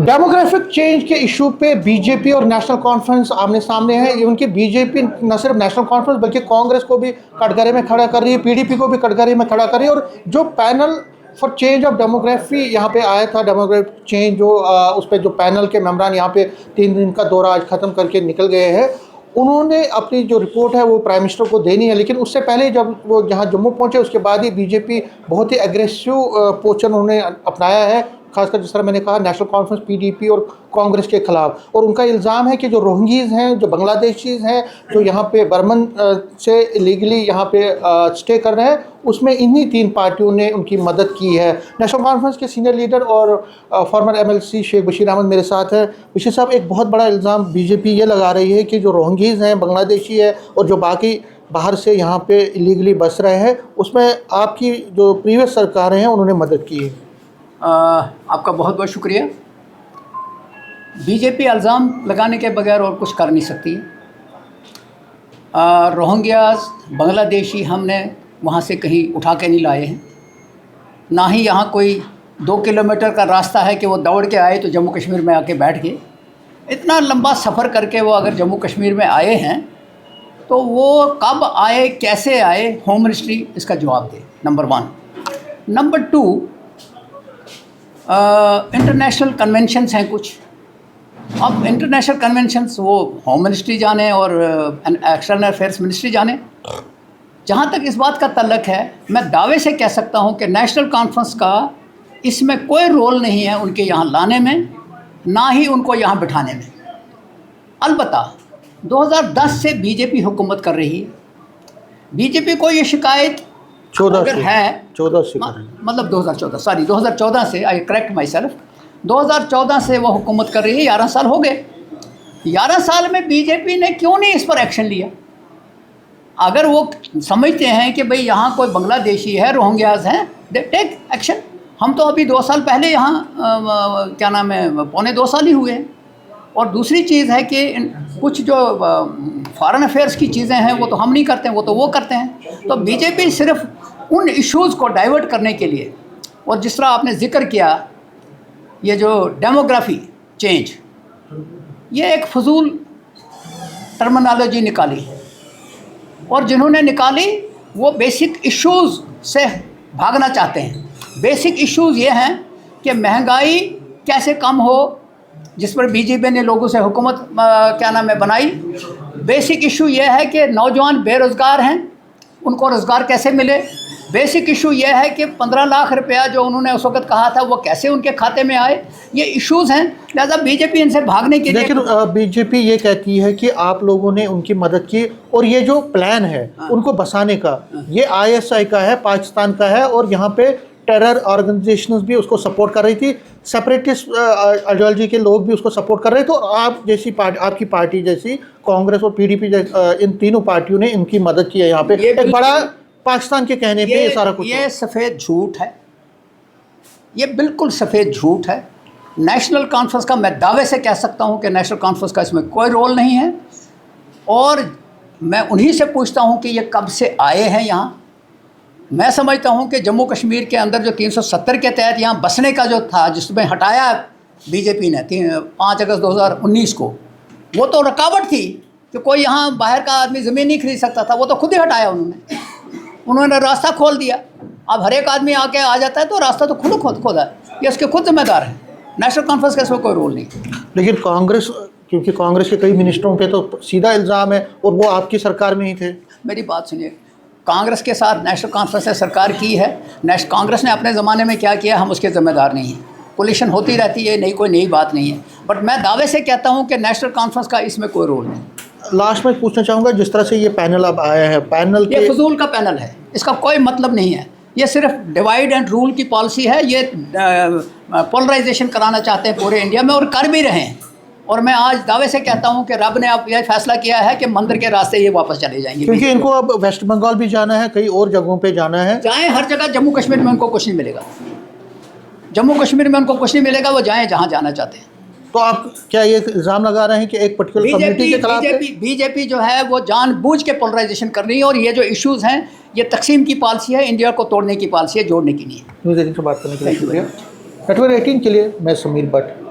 Demographic change के issue पे BJP और नेशनल कॉन्फ्रेंस आमने सामने है। उनकी बीजेपी न सिर्फ नेशनल कॉन्फ्रेंस बल्कि कांग्रेस को भी कटघरे में खड़ा कर रही है, पीडीपी को भी कटघरे में खड़ा कर रही है। और जो panel for change of demography यहाँ पे आया था, डेमोग्राफिक चेंज जो उस पर जो पैनल के मेंबरान यहाँ पे 3 दिन का दौरा आज ख़त्म करके निकल गए हैं, उन्होंने अपनी जो रिपोर्ट है वो प्राइम मिनिस्टर को देनी है। लेकिन उससे पहले जब वो जहाँ जम्मू पहुँचे उसके बाद ही बीजेपी बहुत ही एग्रेसिव पोस्चर उन्होंने अपनाया है, खासकर जिस तरह मैंने कहा नेशनल कॉन्फ्रेंस, पीडीपी और कांग्रेस के खिलाफ। और उनका इल्ज़ाम है कि जो रोहिंग्याज हैं, जो बांग्लादेशीज हैं, जो यहाँ पे बर्मन से इलीगली यहाँ पे स्टे कर रहे हैं, उसमें इन्हीं 3 पार्टियों ने उनकी मदद की है। नेशनल कॉन्फ्रेंस के सीनियर लीडर और फॉर्मर एमएलसी शेख बशीर अहमद मेरे साथ हैं। बशीर साहब, एक बहुत बड़ा इल्ज़ाम बीजेपी ये लगा रही है कि जो रोहिंग्याज हैं, बांग्लादेशी है और जो बाकी बाहर से यहाँ पे इलीगली बस रहे हैं, उसमें आपकी जो प्रीवियस सरकारें हैं उन्होंने मदद की है। आपका बहुत बहुत शुक्रिया। बीजेपी इल्ज़ाम लगाने के बगैर और कुछ कर नहीं सकती। रोहिंग्याज बांग्लादेशी हमने वहाँ से कहीं उठा के नहीं लाए हैं, ना ही यहाँ कोई 2 किलोमीटर का रास्ता है कि वो दौड़ के आए तो जम्मू कश्मीर में आके बैठ गए। इतना लंबा सफ़र करके वो अगर जम्मू कश्मीर में आए हैं तो वो कब आए, कैसे आए, होम मिनिस्ट्री इसका जवाब दे, नंबर 1। नंबर 2, इंटरनेशनल कन्वेंशंस हैं कुछ। अब इंटरनेशनल कन्वेंशंस वो होम मिनिस्ट्री जाने और एक्सटर्नल अफेयर्स मिनिस्ट्री जाने। जहाँ तक इस बात का तल्लक है, मैं दावे से कह सकता हूँ कि नेशनल कॉन्फ्रेंस का इसमें कोई रोल नहीं है उनके यहाँ लाने में, ना ही उनको यहाँ बिठाने में। अलबत्ता 2010 से बीजेपी हुकूमत कर रही है। बीजेपी को ये शिकायत 14 से मतलब 2014 से, आई करेक्ट माई सेल्फ, 2014 से वो हुकूमत कर रही है। 11 साल हो गए। 11 साल में बीजेपी ने क्यों नहीं इस पर एक्शन लिया? अगर वो समझते हैं कि भाई यहाँ कोई बांग्लादेशी है, रोहिंग्याज हैं, दे टेक एक्शन। हम तो अभी 2 साल पहले यहाँ क्या नाम है, पौने 2 साल ही हुए हैं। और दूसरी चीज़ है कि कुछ जो फॉरेन अफेयर्स की चीज़ें हैं वो तो हम नहीं करते हैं, वो करते हैं। तो बीजेपी सिर्फ उन इश्यूज़ को डाइवर्ट करने के लिए, और जिस तरह आपने जिक्र किया ये जो डेमोग्राफी चेंज, ये एक फजूल टर्मिनोलॉजी निकाली, और जिन्होंने निकाली वो बेसिक इश्यूज़ से भागना चाहते हैं। बेसिक इश्यूज़ ये हैं कि महंगाई कैसे कम हो, जिस पर बीजेपी ने लोगों से हुकूमत क्या नाम है बनाई। बेसिक इशू ये है कि नौजवान बेरोज़गार हैं, उनको रोज़गार कैसे मिले। बेसिक इशू ये है कि 15 लाख रुपया जो उन्होंने उस वक्त कहा था वो कैसे उनके खाते में आए। ये इश्यूज़ हैं, लिहाजा बीजेपी इनसे भागने के लिए। लेकिन बीजेपी ये कहती है कि आप लोगों ने उनकी मदद की, और ये जो प्लान है उनको बसाने का, ये आईएसआई का है, पाकिस्तान का है, और यहाँ पे टेरर ऑर्गेनाइजेशंस भी उसको सपोर्ट कर रही थी, सेपरेटिस्ट आइडियोलॉजी के लोग भी उसको सपोर्ट कर रहे थे। तो आप जैसी पार्टी, आपकी पार्टी जैसी कांग्रेस और पीडीपी, इन तीनों पार्टियों ने इनकी मदद की है। यहाँ पे एक बड़ा पाकिस्तान के कहने पे ये सारा कुछ, ये सफ़ेद झूठ है, ये बिल्कुल सफ़ेद झूठ है। नेशनल कॉन्फ्रेंस का मैं दावे से कह सकता हूँ कि नेशनल कॉन्फ्रेंस का इसमें कोई रोल नहीं है। और मैं उन्हीं से पूछता हूँ कि ये कब से आए हैं यहाँ। मैं समझता हूँ कि जम्मू कश्मीर के अंदर जो 370 के तहत यहाँ बसने का जो था, जिसमें हटाया बीजेपी ने 5 अगस्त 2019 को, वो तो रुकावट थी कि कोई यहाँ बाहर का आदमी ज़मीन नहीं खरीद सकता था, वो तो खुद ही हटाया उन्होंने रास्ता खोल दिया। अब हर एक आदमी आके आ जाता है तो रास्ता तो खुद खोदा है, ये उसके खुद जिम्मेदार है। नेशनल कॉन्फ्रेंस का इसमें कोई रोल नहीं। लेकिन कांग्रेस, क्योंकि कांग्रेस के कई मिनिस्टरों पे तो सीधा इल्ज़ाम है, और वो आपकी सरकार में ही थे। मेरी बात सुनिए, कांग्रेस के साथ नेशनल कॉन्फ्रेंस ने सरकार की है। कांग्रेस ने अपने ज़माने में क्या किया, हम उसके ज़िम्मेदार नहीं हैं। कोलिशन होती रहती है, कोई नई बात नहीं है। बट मैं दावे से कहता हूँ कि नेशनल कॉन्फ्रेंस का इसमें कोई रोल नहीं। लास्ट में पूछना चाहूँगा, जिस तरह से ये पैनल अब आया है, पैनल ये फजूल का पैनल है, इसका कोई मतलब नहीं है। ये सिर्फ डिवाइड एंड रूल की पॉलिसी है। ये पोलराइजेशन कराना चाहते हैं पूरे इंडिया में, और कर भी रहे हैं। और मैं आज दावे से कहता हूं कि रब ने अब यह फैसला किया है कि मंदिर के रास्ते ये वापस चले जाएंगे, क्योंकि इनको अब वेस्ट बंगाल भी जाना है, कई और जगहों पे जाना है। जाएं हर जगह, जम्मू कश्मीर में उनको कुछ नहीं मिलेगा। जम्मू कश्मीर में उनको कुछ नहीं मिलेगा, वो जाएं जहां जाना चाहते हैं। तो आप क्या ये इल्ज़ाम लगा रहे हैं कि एक पर्टिकुलर कम्युनिटी के खिलाफ? बीजेपी जो है वो जानबूझ के पोलराइजेशन कर रही है, और ये जो इश्यूज़ हैं ये तकसीम की पॉलिसी है, इंडिया को तोड़ने की पॉलिसी है, जोड़ने की नहीं है। न्यूज़ 18 से बात करने के लिए शुक्रिया। नेटवर्क 18 के लिए मैं समीर भट्ट।